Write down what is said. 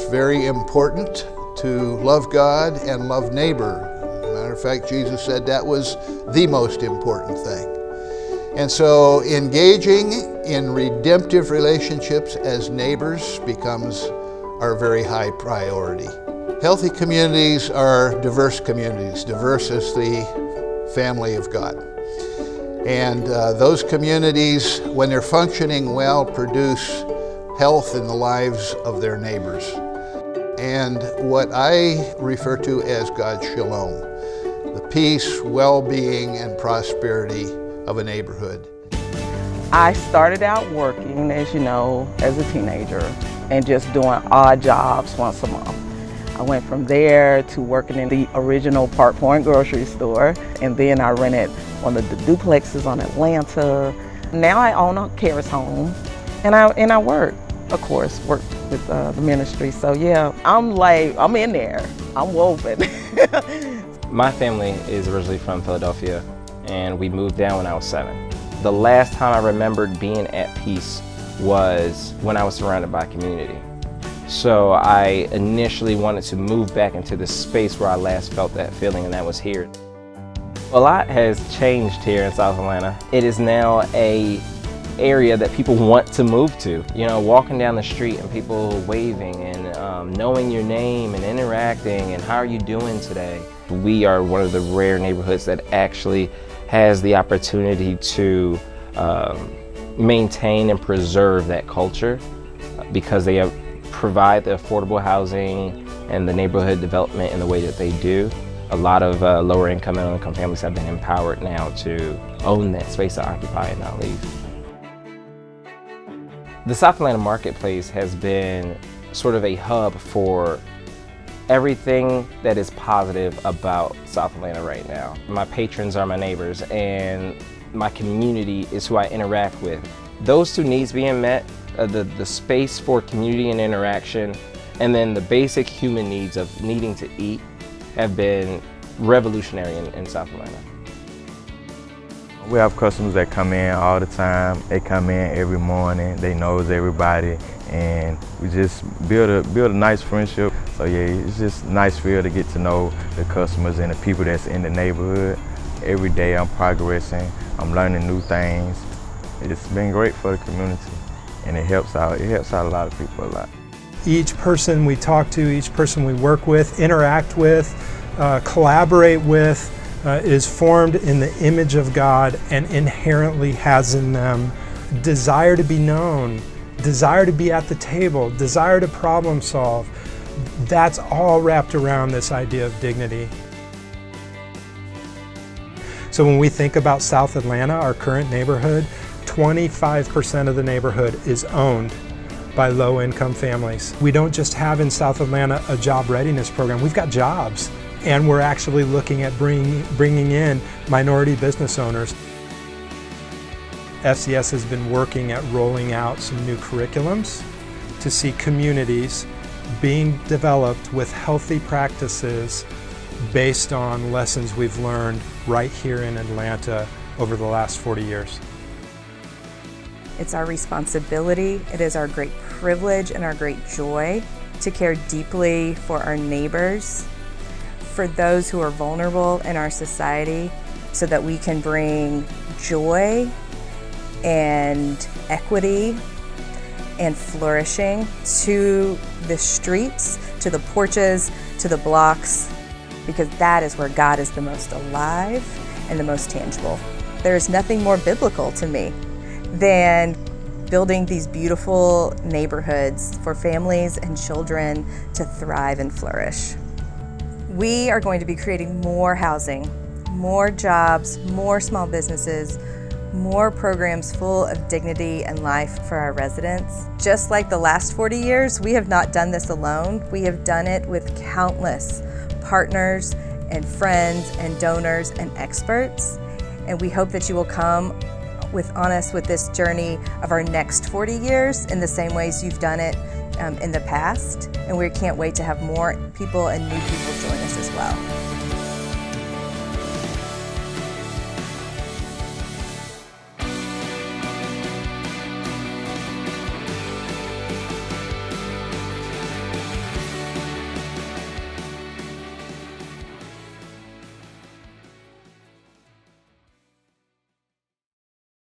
very important to love God and love neighbor. Matter of fact, Jesus said that was the most important thing. And so engaging in redemptive relationships as neighbors becomes our very high priority. Healthy communities are diverse communities. Diverse is the family of God. And those communities, when they're functioning well, produce health in the lives of their neighbors. And what I refer to as God's shalom, the peace, well-being, and prosperity of a neighborhood. I started out working, as you know, as a teenager and just doing odd jobs once a month. I went from there to working in the original Park Point grocery store, and then I rented one of the duplexes on Atlanta. Now I own a Cares home, and I work, of course, work with the ministry. So yeah, I'm in there, I'm woven. My family is originally from Philadelphia, and we moved down when I was 7. The last time I remembered being at peace was when I was surrounded by community. So I initially wanted to move back into the space where I last felt that feeling, and that was here. A lot has changed here in South Atlanta. It is now an area that people want to move to. You know, walking down the street and people waving and knowing your name and interacting and how are you doing today. We are one of the rare neighborhoods that actually has the opportunity to maintain and preserve that culture because they provide the affordable housing and the neighborhood development in the way that they do. A lot of lower income and middle income families have been empowered now to own that space to occupy and not leave. The South Atlanta Marketplace has been sort of a hub for everything that is positive about South Atlanta right now. My patrons are my neighbors, and my community is who I interact with. Those two needs being met, the space for community and interaction, and then the basic human needs of needing to eat have been revolutionary in South Atlanta. We have customers that come in all the time. They come in every morning, they knows everybody, and we just build a nice friendship. So yeah, it's just nice feel to get to know the customers and the people that's in the neighborhood. Every day I'm progressing, I'm learning new things. It's been great for the community, and it helps out a lot of people a lot. Each person we talk to, each person we work with, interact with, collaborate with, is formed in the image of God and inherently has in them desire to be known, desire to be at the table, desire to problem solve. That's all wrapped around this idea of dignity. So when we think about South Atlanta, our current neighborhood, 25% of the neighborhood is owned by low-income families. We don't just have in South Atlanta a job readiness program, we've got jobs. And we're actually looking at bringing in minority business owners. FCS has been working at rolling out some new curriculums to see communities being developed with healthy practices based on lessons we've learned right here in Atlanta over the last 40 years. It's our responsibility, it is our great privilege and our great joy to care deeply for our neighbors, for those who are vulnerable in our society, so that we can bring joy and equity and flourishing to the streets, to the porches, to the blocks, because that is where God is the most alive and the most tangible. There is nothing more biblical to me than building these beautiful neighborhoods for families and children to thrive and flourish. We are going to be creating more housing, more jobs, more small businesses, more programs full of dignity and life for our residents. Just like the last 40 years, we have not done this alone. We have done it with countless partners and friends and donors and experts. And we hope that you will come on us with this journey of our next 40 years in the same ways you've done it in the past. And we can't wait to have more people and new people join us as well.